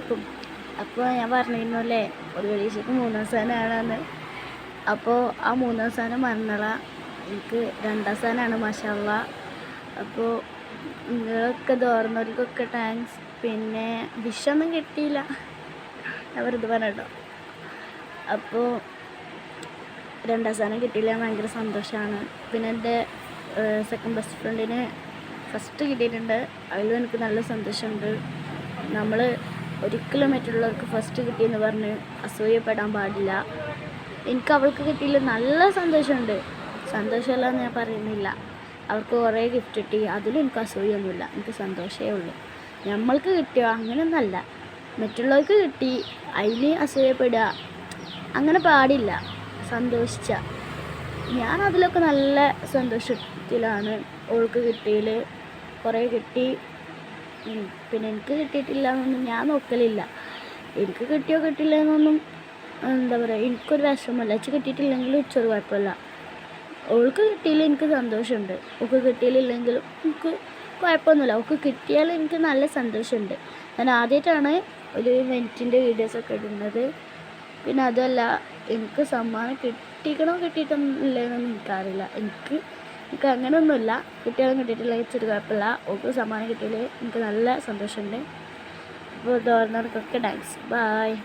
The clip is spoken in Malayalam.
അസ്സലാമലൈക്കും. അപ്പോൾ ഞാൻ പറഞ്ഞിരുന്നല്ലേ ഒരു പരീക്ഷയ്ക്ക് 3 അവസാനമാണെന്ന്. അപ്പോൾ ആ 3 അവസാനം മറന്നള എനിക്ക് 2 അവസാനമാണ് മാഷാ അല്ലാ. അപ്പോൾ നിങ്ങളൊക്കെ തോർന്നവർക്കൊക്കെ താങ്ക്സ്. പിന്നെ വിഷൊന്നും കിട്ടിയില്ല, ഞാൻ വെറുതെ പറഞ്ഞോ. അപ്പോൾ 2 അവസാനം കിട്ടിയില്ല, ഭയങ്കര സന്തോഷമാണ്. പിന്നെ എൻ്റെ സെക്കൻഡ് ബെസ്റ്റ് ഫ്രണ്ടിന് ഫസ്റ്റ് കിട്ടിയിട്ടുണ്ട്, അതിലും എനിക്ക് നല്ല സന്തോഷമുണ്ട്. നമ്മൾ ഒരിക്കലും മറ്റുള്ളവർക്ക് ഫസ്റ്റ് കിട്ടിയെന്ന് പറഞ്ഞ് അസൂയപ്പെടാൻ പാടില്ല. എനിക്ക് അവൾക്ക് കിട്ടിയില്ല, നല്ല സന്തോഷമുണ്ട്. സന്തോഷമല്ലെന്ന് ഞാൻ പറയുന്നില്ല. അവർക്ക് കുറേ ഗിഫ്റ്റ് കിട്ടി, അതിലും എനിക്ക് അസൂയൊന്നുമില്ല, എനിക്ക് സന്തോഷമേ ഉള്ളൂ. നമ്മൾക്ക് കിട്ടിയോ അങ്ങനെയൊന്നല്ല, മറ്റുള്ളവർക്ക് കിട്ടി അതിൽ അസൂയപ്പെടുക അങ്ങനെ പാടില്ല. സന്തോഷിച്ച ഞാൻ അതിലൊക്കെ നല്ല സന്തോഷത്തിലാണ്. ഓൾക്ക് കിട്ടിയതിൽ കുറേ കിട്ടി. പിന്നെ എനിക്ക് കിട്ടിയിട്ടില്ല എന്നൊന്നും ഞാൻ നോക്കലില്ല. എനിക്ക് കിട്ടിയോ കിട്ടില്ല എന്നൊന്നും എന്താ പറയുക, എനിക്കൊരു വിഷമമല്ല. എനിക്ക് കിട്ടിയിട്ടില്ലെങ്കിലും ഇച്ചൊരു കുഴപ്പമില്ല. ഓൾക്ക് കിട്ടിയില്ല എനിക്ക് സന്തോഷമുണ്ട്, ഓൾക്ക് കിട്ടിയില്ലെങ്കിലും എനിക്ക് കുഴപ്പമൊന്നുമില്ല. ഓൾക്ക് കിട്ടിയാൽ എനിക്ക് നല്ല സന്തോഷമുണ്ട്. ഞാൻ ആദ്യമായിട്ടാണ് ഒരു ഇവൻറ്റിൻ്റെ വീഡിയോസൊക്കെ ഇടുന്നത്. പിന്നെ അതുമല്ല, എനിക്ക് സമ്മാനം കിട്ടിക്കണോ കിട്ടിയിട്ടൊന്നുമില്ലെന്നൊന്നും എനിക്കറിയില്ല. എനിക്ക് അങ്ങനെയൊന്നുമില്ല. കിട്ടിയാലും കിട്ടിയിട്ടില്ല ഇച്ചിരി കുഴപ്പമില്ല. ഓൾക്ക് സമ്മാനം കിട്ടിയാൽ എനിക്ക് നല്ല സന്തോഷമുണ്ട്. അപ്പോൾ തോന്നുന്നവർക്കൊക്കെ താങ്ക്സ്. ബായ്.